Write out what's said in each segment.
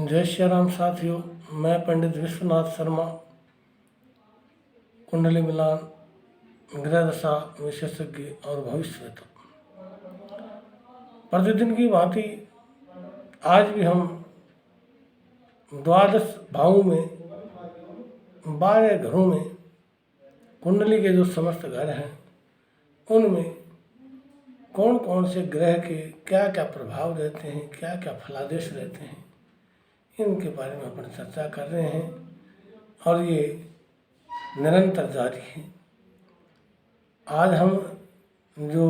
जय श्री राम साथियों। मैं पंडित विश्वनाथ शर्मा, कुंडली मिलान ग्रह दशा विशेषज्ञ और भविष्यवेता। प्रतिदिन की भांति आज भी हम द्वादश भावों में 12 घरों में कुंडली के जो समस्त घर हैं उनमें कौन कौन से ग्रह के क्या क्या प्रभाव रहते हैं, क्या क्या फलादेश रहते हैं, इनके बारे में अपन चर्चा कर रहे हैं और ये निरंतर जारी है। आज हम जो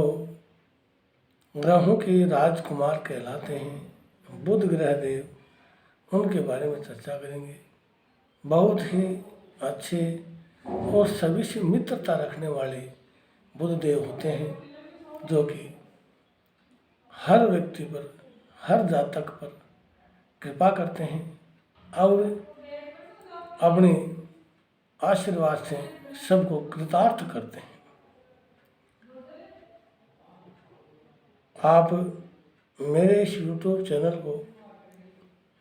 ग्रहों के राजकुमार कहलाते हैं बुध ग्रह देव, उनके बारे में चर्चा करेंगे। बहुत ही अच्छे और सभी से मित्रता रखने वाले बुध देव होते हैं, जो कि हर व्यक्ति पर, हर जातक पर कृपा करते हैं और अपने आशीर्वाद से सबको कृतार्थ करते हैं। आप मेरे इस YouTube चैनल को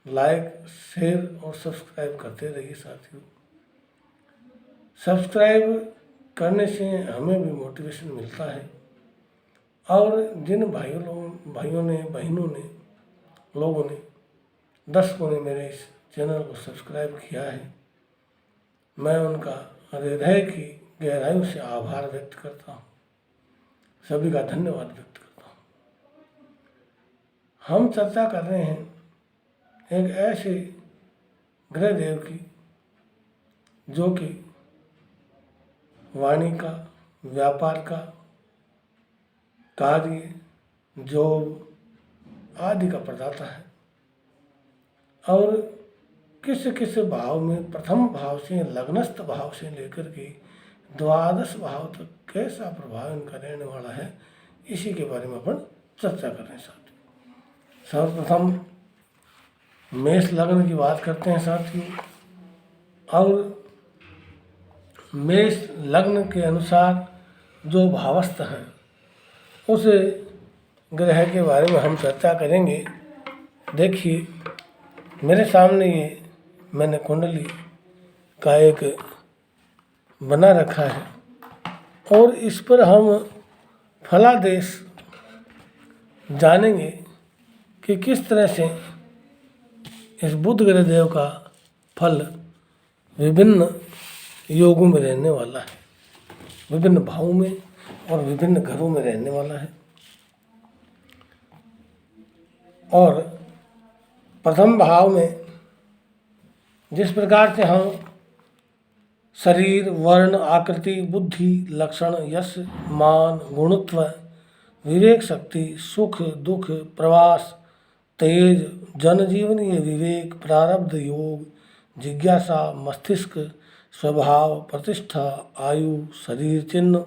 लाइक, शेयर और सब्सक्राइब करते रहिए साथियों। सब्सक्राइब करने से हमें भी मोटिवेशन मिलता है और जिन भाइयों ने, बहनों ने, लोगों ने, दर्शकों ने मेरे इस चैनल को सब्सक्राइब किया है, मैं उनका हृदय की गहराइयों से आभार व्यक्त करता हूँ, सभी का धन्यवाद व्यक्त करता हूँ। हम चर्चा कर रहे हैं एक ऐसे ग्रह देव की जो कि वाणी का, व्यापार का, कार्य, जॉब आदि का प्रदाता है और किस किस भाव में, प्रथम भाव से, लग्नस्थ भाव से लेकर के द्वादश भाव तक कैसा प्रभाव इनका रहने वाला है, इसी के बारे में अपन चर्चा कर रहे हैं साथियों। सर्वप्रथम मेष लग्न की बात करते हैं साथियों और मेष लग्न के अनुसार जो भावस्थ हैं उस ग्रह के बारे में हम चर्चा करेंगे। देखिए मेरे सामने ये मैंने कुंडली का एक बना रखा है और इस पर हम फलादेश जानेंगे कि किस तरह से इस बुध ग्रह देव का फल विभिन्न योगों में रहने वाला है, विभिन्न भावों में और विभिन्न घरों में रहने वाला है। और प्रथम भाव में जिस प्रकार से हम शरीर, वर्ण, आकृति, बुद्धि, लक्षण, यश, मान, गुणत्व, विवेक शक्ति, सुख दुख, प्रवास, तेज, जनजीवनीय विवेक, प्रारब्ध योग, जिज्ञासा, मस्तिष्क, स्वभाव, प्रतिष्ठा, आयु, शरीर चिन्ह,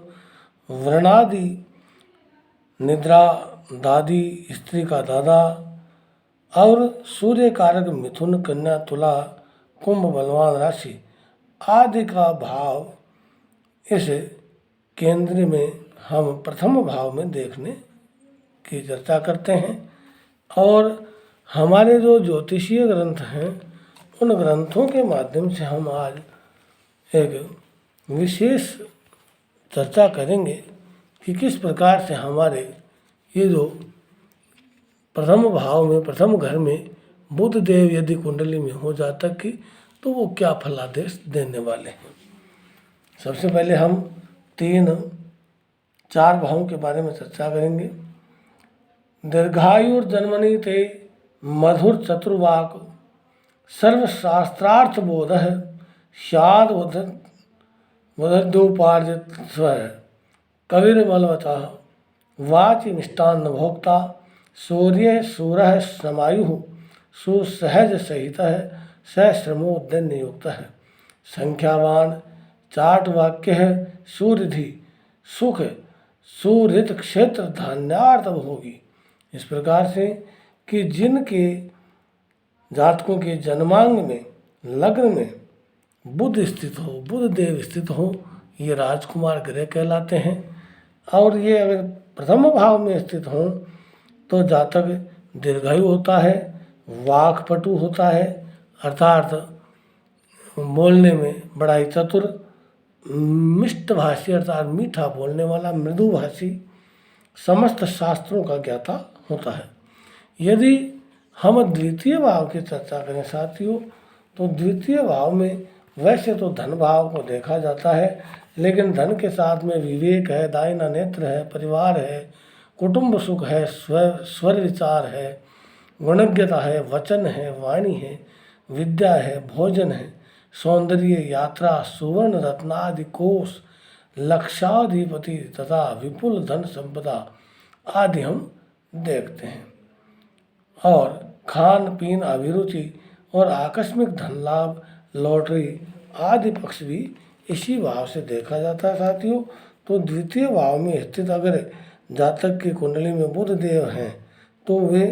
वर्णादि, निद्रा, दादी, स्त्री का दादा और सूर्य कारक मिथुन, कन्या, तुला, कुंभ, बलवान राशि आदि का भाव इस केंद्र में हम प्रथम भाव में देखने की चर्चा करते हैं। और हमारे जो ज्योतिषीय ग्रंथ हैं उन ग्रंथों के माध्यम से हम आज एक विशेष चर्चा करेंगे कि किस प्रकार से हमारे ये जो प्रथम भाव में, प्रथम घर में बुध देव यदि कुंडली में हो जाता कि तो वो क्या फलादेश देने वाले हैं। सबसे पहले हम 3-4 भावों के बारे में चर्चा करेंगे। दीर्घायुर्जन्मनि ते मधुर चतुर्वाक सर्वशास्त्रार्थ बोध स्याद वधद्योपार्जित स्व कविर्मलवतः वाचि मिष्टान्न भोक्ता सूर्य सूरः समायु सुसहज सहित सश्रमोद्यन युक्त है संख्यावान चाट वाक्य है सूर्यधि सुख सुहृत क्षेत्र धान्यार्थ होगी। इस प्रकार से कि जिनके जातकों के जन्मांग में, लग्न में बुध स्थित हो, बुध देव स्थित हो, ये राजकुमार ग्रह कहलाते हैं। और ये अगर प्रथम भाव में स्थित हों तो जातक दीर्घायु होता है, वाक्पटु होता है, अर्थात बोलने में बड़ा ही चतुर, मिष्टभाषी अर्थात मीठा बोलने वाला, मृदुभाषी, समस्त शास्त्रों का ज्ञाता होता है। यदि हम द्वितीय भाव की चर्चा करें साथियों, तो द्वितीय भाव में वैसे तो धन भाव को देखा जाता है, लेकिन धन के साथ में विवेक है, दायना नेत्र है, परिवार है, कुटुंब सुख है, स्वर विचार है, गुणज्ञता है, वचन है, वाणी है, विद्या है, भोजन है, सौंदर्य, यात्रा, सुवर्ण रत्नादि कोष, लक्षाधिपति तथा विपुल धन संपदा आदि हम देखते हैं। और खान पीन, अभिरुचि और आकस्मिक धन लाभ, लॉटरी आदि पक्ष भी इसी भाव से देखा जाता है साथियों। तो द्वितीय भाव में स्थित अगर जातक की कुंडली में बुध देव हैं तो वे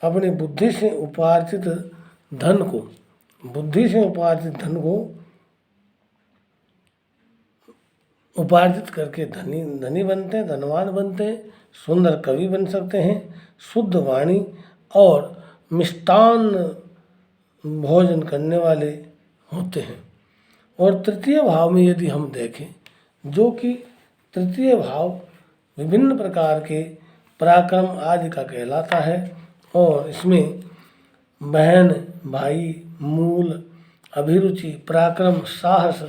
अपनी बुद्धि से उपार्जित धन को उपार्जित करके धनी बनते हैं, धनवान बनते हैं, सुंदर कवि बन सकते हैं, शुद्ध वाणी और मिष्टान्न भोजन करने वाले होते हैं। और तृतीय भाव में यदि हम देखें, जो कि तृतीय भाव विभिन्न प्रकार के पराक्रम आदि का कहलाता है, और इसमें बहन, भाई, मूल, अभिरुचि, पराक्रम, साहस,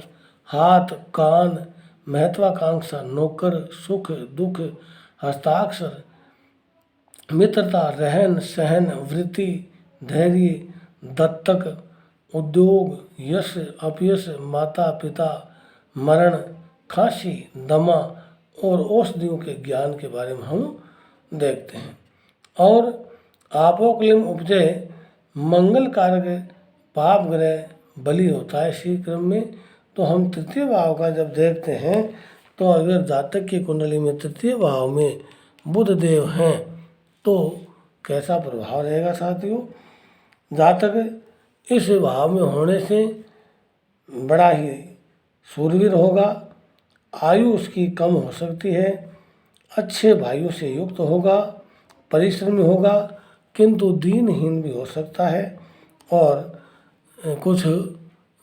हाथ, कान, महत्वाकांक्षा, नौकर, सुख दुख, हस्ताक्षर, मित्रता, रहन सहन, वृत्ति, धैर्य, दत्तक, उद्योग, यश अपयश, माता पिता, मरण, खांसी, दमा और औषधियों के ज्ञान के बारे में हम देखते हैं। और आपोक्लिम उपजय मंगल कारक पाप ग्रह बलि होता है इसी क्रम में। तो हम तृतीय भाव का जब देखते हैं तो अगर जातक की कुंडली में तृतीय भाव में बुध देव हैं तो कैसा प्रभाव रहेगा साथियों। जातक इस भाव में होने से बड़ा ही शूरवीर होगा, आयु उसकी कम हो सकती है, अच्छे भाइयों से युक्त होगा, परिश्रमी होगा, किंतु दीनहीन भी हो सकता है और कुछ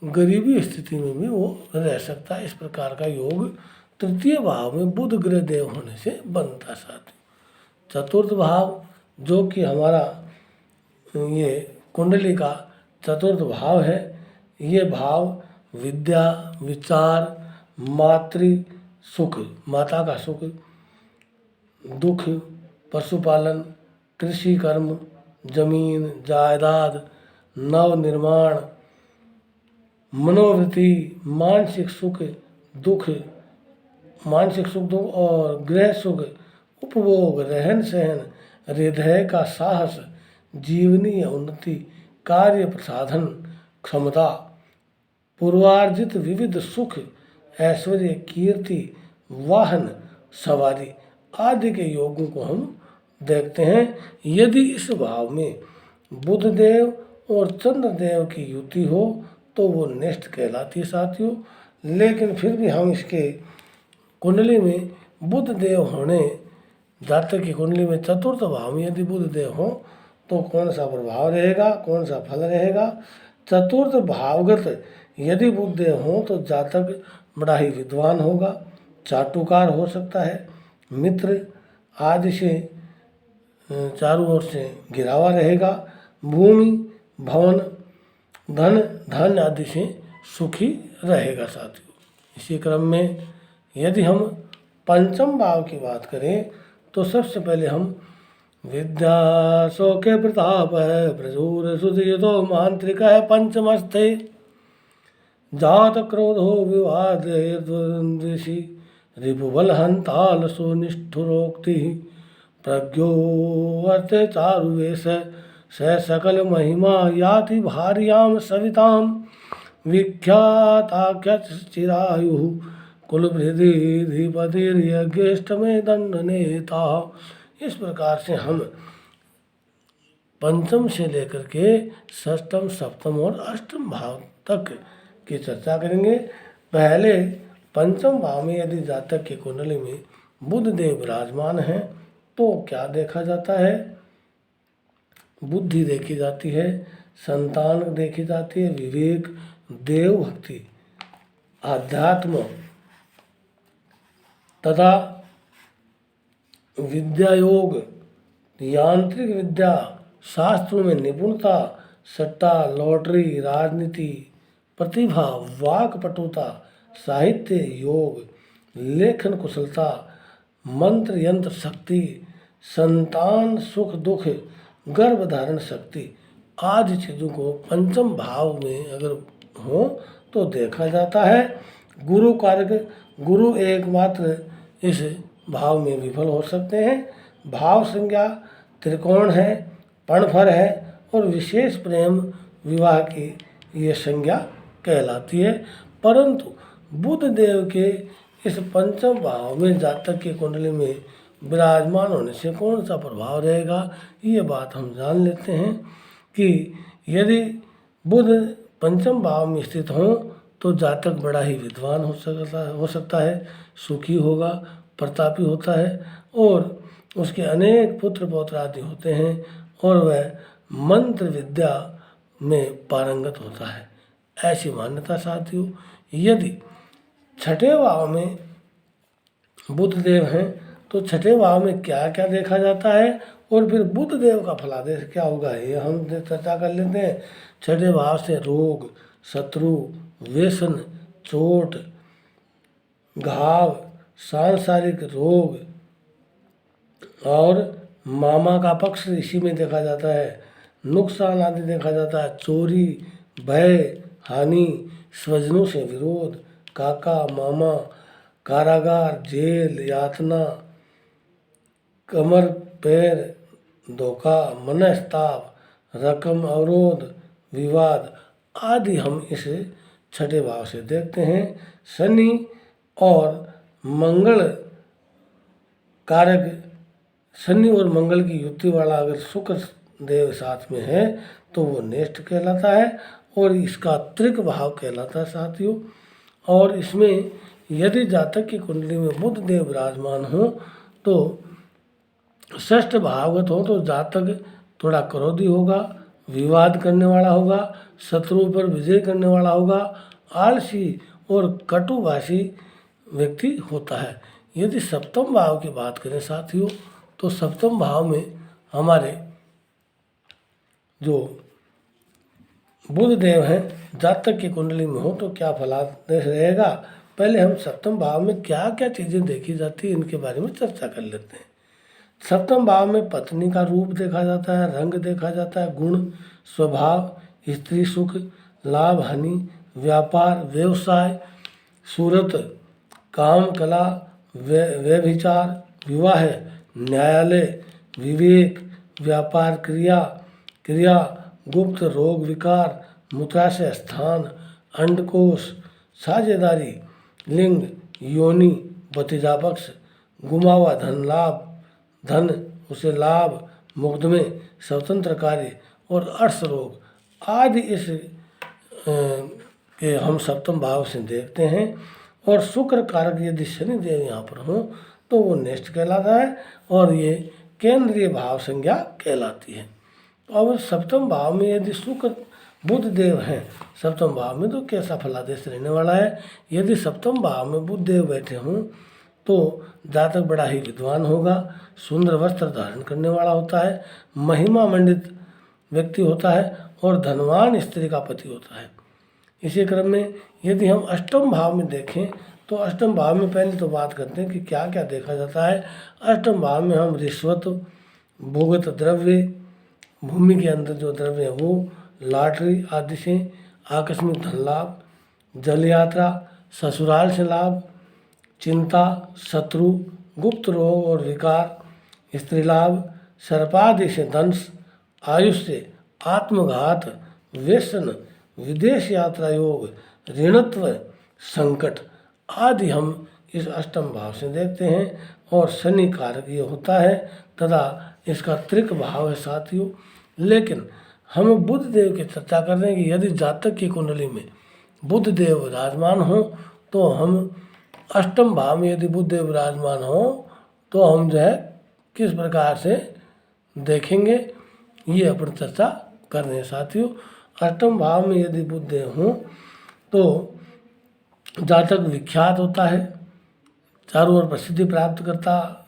गरीबी स्थिति में भी वो रह सकता है। इस प्रकार का योग तृतीय भाव में बुध ग्रह देव होने से बनता है साथियों। चतुर्थ भाव जो कि हमारा ये कुंडली का चतुर्थ भाव है, ये भाव विद्या, विचार, मातृ सुख, माता का सुख, दुख, पशुपालन, कृषि कर्म, जमीन जायदाद, नव निर्माण, मनोवृत्ति, मानसिक सुख दुख और गृह सुख, उपभोग, रहन सहन, हृदय का साहस, जीवनीय उन्नति, कार्य प्रसाधन क्षमता, पूर्वार्जित विविध सुख, ऐश्वर्य, कीर्ति, वाहन सवारी आदि के योगों को हम देखते हैं। यदि इस भाव में बुधदेव और चंद्रदेव की युति हो तो वो नेष्ट कहलाती है साथियों। लेकिन फिर भी हम इसके कुंडली में बुधदेव होने, जातक की कुंडली में चतुर्थ भाव में यदि बुधदेव हो तो कौन सा प्रभाव रहेगा, कौन सा फल रहेगा। चतुर्थ भावगत यदि बुधदेव हो तो जातक बड़ा ही विद्वान होगा, चाटुकार हो सकता है, मित्र आदि से चारों ओर से घिरा हुआ रहेगा, भूमि भवन धन धन आदि से सुखी रहेगा साथियों। इसी क्रम में यदि हम पंचम भाव की बात करें तो सबसे पहले हम विद्या शौके प्रताप है, प्रचुर सुदीतो मांत्रिक है, पंचमस्थे जात क्रोधो विवाद ऋषि रिपुबल हंताल सुनिष्ठुरोक्ति प्रज्ञो अर्थ चारुवेश स सकल महिमा याति भार्याम सविताम विख्याताख्यत चिरायु कुलवृद्धि धीपतिर्यज्ञेष्ठ में दंड नेता। इस प्रकार से हम पंचम से लेकर के षष्टम सप्तम और अष्टम भाव तक की चर्चा करेंगे। पहले पंचम भाव में यदि जातक की कुंडली में बुध देव विराजमान हैं तो क्या देखा जाता है। बुद्धि देखी जाती है, संतान देखी जाती है, विवेक, देव भक्ति, आध्यात्म तथा विद्या योग, यांत्रिक विद्या, शास्त्रों में निपुणता, सट्टा, लॉटरी, राजनीति, प्रतिभा, वाक्पटुता, साहित्य, योग, लेखन कुशलता, मंत्र यंत्र शक्ति, संतान सुख दुख, गर्भधारण शक्ति आदि चीज़ों को पंचम भाव में अगर हो तो देखा जाता है। गुरु कारक, गुरु एकमात्र इस भाव में विफल हो सकते हैं। भाव संज्ञा त्रिकोण है, पणफर है और विशेष प्रेम विवाह की ये संज्ञा कहलाती है। परंतु बुध देव के इस पंचम भाव में जातक की कुंडली में विराजमान होने से कौन सा प्रभाव रहेगा, ये बात हम जान लेते हैं कि यदि बुध पंचम भाव में स्थित हों तो जातक बड़ा ही विद्वान हो सकता है, सुखी होगा, प्रतापी होता है और उसके अनेक पुत्र पौत्र आदि होते हैं और वह मंत्र विद्या में पारंगत होता है, ऐसी मान्यता साथियों। यदि छठे भाव में बुध देव हैं तो छठे भाव में क्या क्या देखा जाता है और फिर बुध देव का फलादेश क्या होगा, ये हम चर्चा कर लेते हैं। छठे भाव से रोग, शत्रु, व्यसन, चोट, घाव, सांसारिक रोग और मामा का पक्ष इसी में देखा जाता है, नुकसान आदि देखा जाता है, चोरी, भय, हानि, स्वजनों से विरोध, काका, मामा, कारागार, जेल, यातना, कमर पैर धोखा, मनस्ताप, रकम अवरोध, विवाद आदि हम इस छठे भाव से देखते हैं। शनि और मंगल कारक, शनि और मंगल की युति वाला अगर शुक्र देव साथ में है तो वो नेष्ठ कहलाता है और इसका त्रिक भाव कहलाता है साथियों। और इसमें यदि जातक की कुंडली में बुध देव विराजमान हो तो षष्ठ भावगत हो तो जातक थोड़ा क्रोधी होगा, विवाद करने वाला होगा, शत्रुओं पर विजय करने वाला होगा, आलसी और कटुभाषी व्यक्ति होता है। यदि सप्तम भाव की बात करें साथियों तो सप्तम भाव में हमारे जो बुध देव हैं जातक की कुंडली में हो तो क्या फलादेश रहेगा। पहले हम सप्तम भाव में क्या क्या चीज़ें देखी जाती है इनके बारे में चर्चा कर लेते हैं। सप्तम भाव में पत्नी का रूप देखा जाता है, रंग देखा जाता है, गुण, स्वभाव, स्त्री सुख, लाभ हानि, व्यापार, व्यवसाय, सूरत, काम, कला, व्यभिचार, विवाह, न्यायालय, विवेक, व्यापार, क्रिया, गुप्त रोग विकार, मूत्राशय स्थान, अंडकोश, साझेदारी, लिंग, योनि, भतीजा पक्ष, गुमा हुआ धन उसे लाभ, मुकदमे, स्वतंत्र कार्य और अर्श रोग आदि इस के हम सप्तम भाव से देखते हैं। और शुक्र कारक यदि शनि देव यहाँ पर हों तो वो नेष्ठ कहलाता है और ये केंद्रीय भाव संज्ञा कहलाती है। और सप्तम भाव में यदि शुक्र बुध देव हैं सप्तम भाव में तो कैसा फलादेश रहने वाला है। यदि सप्तम भाव में बुध देव बैठे हों तो जातक बड़ा ही विद्वान होगा, सुंदर वस्त्र धारण करने वाला होता है, महिमा मंडित व्यक्ति होता है और धनवान स्त्री का पति होता है। इसी क्रम में यदि हम अष्टम भाव में देखें तो अष्टम भाव में पहले तो बात करते हैं कि क्या क्या देखा जाता है। अष्टम भाव में हम रिश्वत, भोगत द्रव्य, भूमि के अंदर जो द्रव्य है वो, लॉटरी आदि से आकस्मिक धन लाभ, जल यात्रा, ससुराल से लाभ, चिंता, शत्रु, गुप्त रोग और विकार, स्त्री लाभ, सर्पादि से दंश, आयुष्य, आत्मघात, व्यसन, विदेश यात्रा योग, ऋणत्व, संकट आदि हम इस अष्टम भाव से देखते हैं। और शनि कारक ये होता है तथा इसका त्रिक भाव है साथियों। लेकिन हम बुध देव की चर्चा कर रहे हैं कि यदि जातक की कुंडली में बुध देव विराजमान हो तो हम अष्टम भाव में यदि बुध देव विराजमान हो तो हम जो है किस प्रकार से देखेंगे ये अपन चर्चा कर रहे हैं साथियों। अष्टम भाव में यदि बुध देव हों तो जातक विख्यात होता है, चारों ओर प्रसिद्धि प्राप्त करता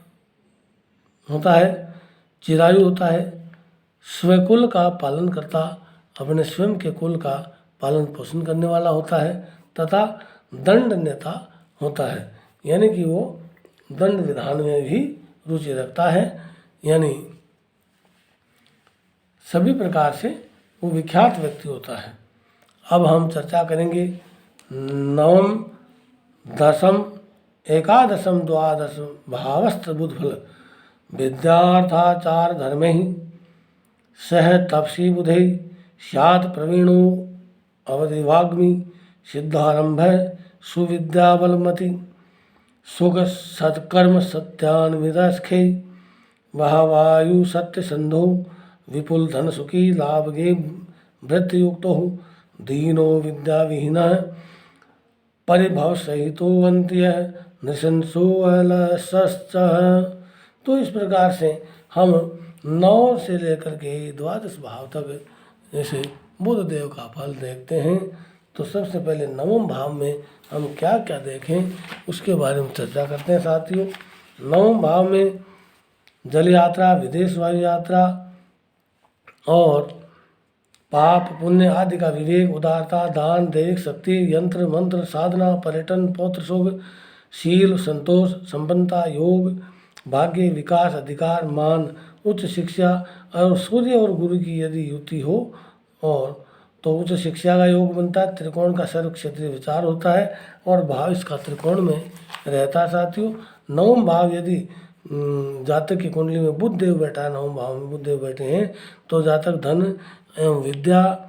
होता है, चिरायु होता है, स्वकुल का पालन करता, अपने स्वयं के कुल का पालन पोषण करने वाला होता है तथा दंड नेता होता है, यानी कि वो दंड विधान में भी रुचि रखता है, यानी सभी प्रकार से वो विख्यात व्यक्ति होता है। अब हम चर्चा करेंगे नवम, दसम, एकादशम, द्वादशम भावस्थ बुधफल विद्यार्थाचार धर्मे ही सह तपसी बुधे स्यात् प्रवीणो अवधिवाग्मी सिद्धारंभ सुविद्याबलमति सुख सत्कर्म सत्यान्विदस्खे वायु सत्य संधो विपुल धन सुखी लाभगे वृत्तियुक्तो दीनो विद्या विहीन परिभव सहितो अंत्य नृशंसो अलसश्च। तो इस प्रकार से हम 9 से लेकर के 12 भाव तक जैसे बुध देव का फल देखते हैं। तो सबसे पहले नवम भाव में हम क्या क्या देखें उसके बारे में चर्चा करते हैं साथियों। नवम भाव में जल यात्रा, विदेश वायु यात्रा और पाप पुण्य आदि का विवेक, उदारता, दान, देख, शक्ति, यंत्र मंत्र, साधना, पर्यटन, पौत्र सुख, शील, संतोष, संपन्नता, योग, भाग्य, विकास, अधिकार, मान, उच्च शिक्षा और सूर्य और गुरु की यदि युति हो और तो उच्च शिक्षा का योग बनता है। त्रिकोण का सर्व क्षेत्रीय विचार होता है और भाव इसका त्रिकोण में रहता है साथियों। नवम भाव यदि जातक की कुंडली में बुध देव बैठा है, नवम भाव में बुध देव बैठे हैं तो जातक धन एवं विद्या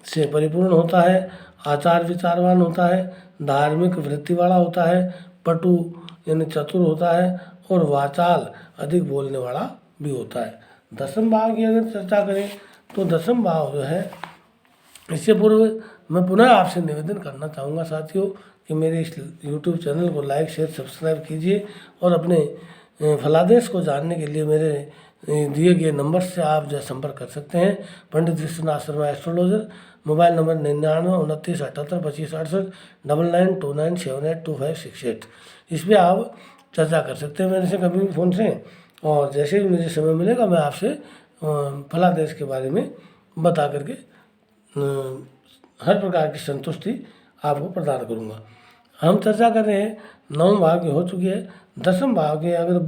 से परिपूर्ण होता है, आचार विचारवान होता है, धार्मिक वृत्ति वाला होता है, पटु यानी चतुर होता है और वाचाल अधिक बोलने वाला भी होता है। दसम भाव की अगर चर्चा करें तो दसम भाव जो है, इससे पूर्व मैं पुनः आपसे निवेदन करना चाहूँगा साथियों कि मेरे इस YouTube चैनल को लाइक शेयर सब्सक्राइब कीजिए और अपने फलादेश को जानने के लिए मेरे दिए गए नंबर से आप जो संपर्क कर सकते हैं। Pandit Vishwanath Sharma astrologer, mobile number 99 29 78 25 68 9929782568। इस पर आप चर्चा कर सकते हैं मेरे से कभी भी फ़ोन से, और जैसे भी मुझे समय मिलेगा मैं आपसे फलादेश के बारे में बता करके हर प्रकार की संतुष्टि आपको प्रदान करूँगा। हम चर्चा कर रहे हैं नवम भाव की हो चुकी है। दसम भाव के अगर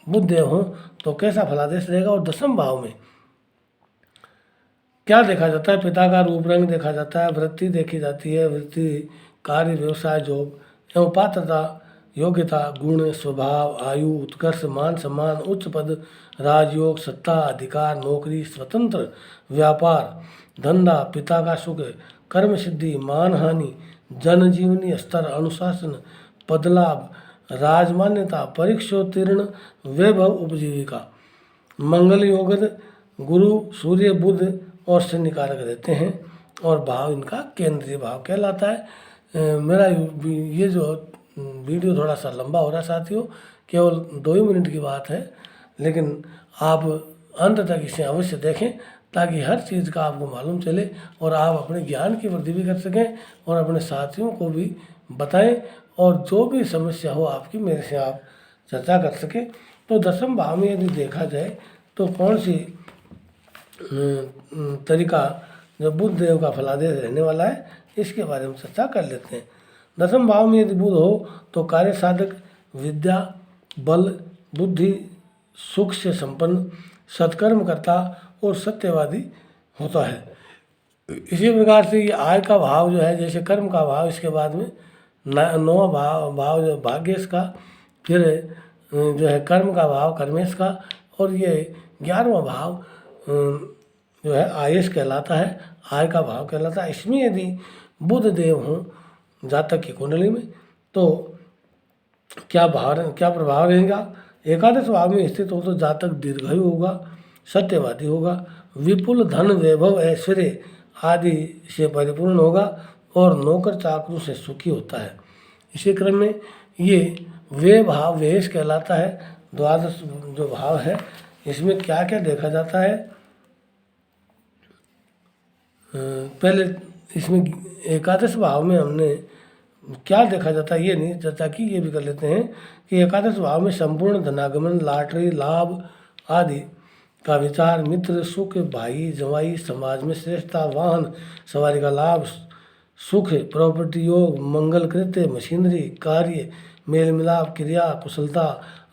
बुध देव हों तो कैसा फलादेश रहेगा और दसम भाव में क्या देखा जाता है। पिता का रूप रंग देखा जाता है, वृत्ति देखी जाती है, वृत्ति, कार्य, व्यवसाय, जॉब एवं पात्रता, योग्यता, गुण, स्वभाव, आयु, उत्कर्ष, मान सम्मान, उच्च पद, राजयोग, सत्ता, अधिकार, नौकरी, स्वतंत्र व्यापार, धंधा, पिता का सुख, कर्म सिद्धि, मानहानि, जनजीवनी स्तर, अनुशासन, पदलाभ, राजमान्यता, परीक्षोत्तीर्ण, वैभव, उपजीविका, मंगल योगद, गुरु, सूर्य, बुध और शनि कारक रहते हैं और भाव इनका केंद्रीय भाव कहलाता है। मेरा ये जो वीडियो थोड़ा सा लंबा हो रहा है साथियों, केवल 2 ही मिनट की बात है, लेकिन आप अंत तक इसे अवश्य देखें ताकि हर चीज़ का आपको मालूम चले और आप अपने ज्ञान की वृद्धि भी कर सकें और अपने साथियों को भी बताएं और जो भी समस्या हो आपकी मेरे से आप चर्चा कर सकें। तो दसम भाव में यदि देखा जाए तो कौन सी तरीका जो बुध देव का फलादेश रहने वाला है इसके बारे में चर्चा कर लेते हैं। दसम भाव में यदि बुध हो तो कार्य साधक, विद्या, बल, बुद्धि, सुख से संपन्न, सत्कर्म करता और सत्यवादी होता है। इसी प्रकार से ये आय का भाव जो है, जैसे कर्म का भाव, इसके बाद में 9वां भाव जो भाग्येश का, फिर जो है कर्म का भाव कर्मेश का, और ये 11वां भाव जो है आयेश कहलाता है, आय का भाव कहलाता है। इसमें यदि बुध देव हों जातक की कुंडली में तो क्या प्रभाव रहेगा। एकादश भाव में स्थित हो तो जातक दीर्घायु होगा, सत्यवादी होगा, विपुल धन, वैभव, ऐश्वर्य आदि से परिपूर्ण होगा और नौकर चाकरों से सुखी होता है। इसी क्रम में ये वे भाव वेश कहलाता है। द्वादश जो भाव है इसमें क्या क्या देखा जाता है पहले इसमें एकादश भाव में हमने क्या देखा जाता है ये नहीं चर्चा की, ये भी कर लेते हैं कि एकादश भाव में संपूर्ण धनागमन, लॉटरी, लाभ आदि का विचार, मित्र, सुख, भाई, जवाई, समाज में श्रेष्ठता, वाहन सवारी का लाभ, सुख, प्रॉपर्टी योग, मंगल कृत्य, मशीनरी, कार्य, मेल मिलाप, क्रिया, कुशलता,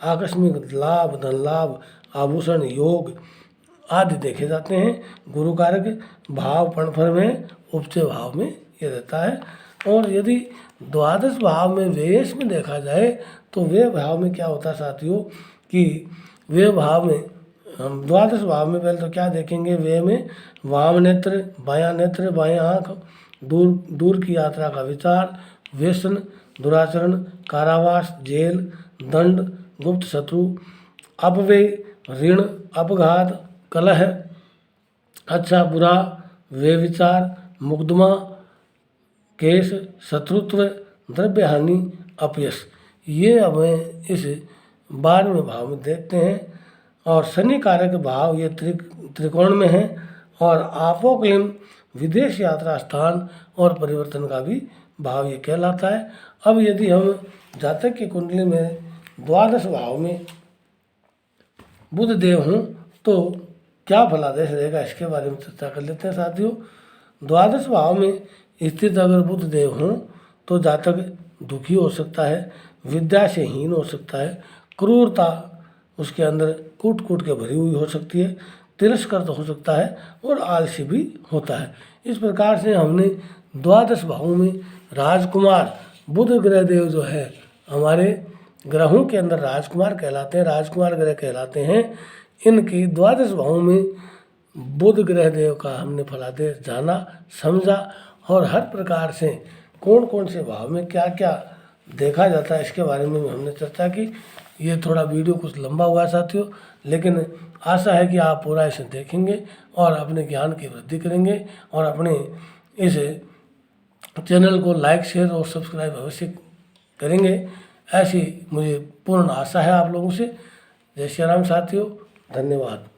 आकस्मिक लाभ, धन लाभ, आभूषण योग आदि देखे जाते हैं। गुरु कारक भाव पणफर में उपचय भाव में ये रहता है। और यदि द्वादश भाव में व्ययश में देखा जाए तो व्यय भाव में क्या होता है साथियों कि व्यय भाव में हम द्वादश भाव में पहले तो क्या देखेंगे, व्यय में वाम नेत्र, बायां आँख, दूर की यात्रा का विचार, व्यसन, दुराचरण, कारावास, जेल, दंड, गुप्त शत्रु, अपव्यय, ऋण, अपघात, कलह, अच्छा बुरा, वे विचार, मुकदमा, केस, शत्रुत्व, द्रव्य हानि, अपयश, ये हमें इस 12वें भाव में देखते हैं। और शनि कारक भाव ये त्रिकोण में है और आपोक्लिम विदेश यात्रा स्थान और परिवर्तन का भी भाव ये कहलाता है। अब यदि हम जातक की कुंडली में द्वादश भाव में बुध देव हूँ तो क्या फलादेश रहेगा इसके बारे में चर्चा कर लेते हैं साथियों। द्वादश भाव में स्थित अगर बुध देव हूँ तो जातक दुखी हो सकता है, विद्या से हीन हो सकता है, क्रूरता उसके अंदर कूट के भरी हुई हो सकती है, तिरस्कृत हो सकता है और आलसी भी होता है। इस प्रकार से हमने द्वादश भावों में राजकुमार बुध ग्रह देव जो है हमारे ग्रहों के अंदर राजकुमार कहलाते हैं, राजकुमार ग्रह कहलाते हैं। इनकी द्वादश भावों में बुध ग्रह देव का हमने फलादेश जाना, समझा और हर प्रकार से कौन कौन से भाव में क्या क्या देखा जाता है इसके बारे में हमने चर्चा की। ये थोड़ा वीडियो कुछ लंबा हुआ साथियों, लेकिन आशा है कि आप पूरा इसे देखेंगे और अपने ज्ञान की वृद्धि करेंगे और अपने इस चैनल को लाइक, शेयर और सब्सक्राइब अवश्य करेंगे, ऐसी मुझे पूर्ण आशा है आप लोगों से। जय श्री राम साथियों, धन्यवाद।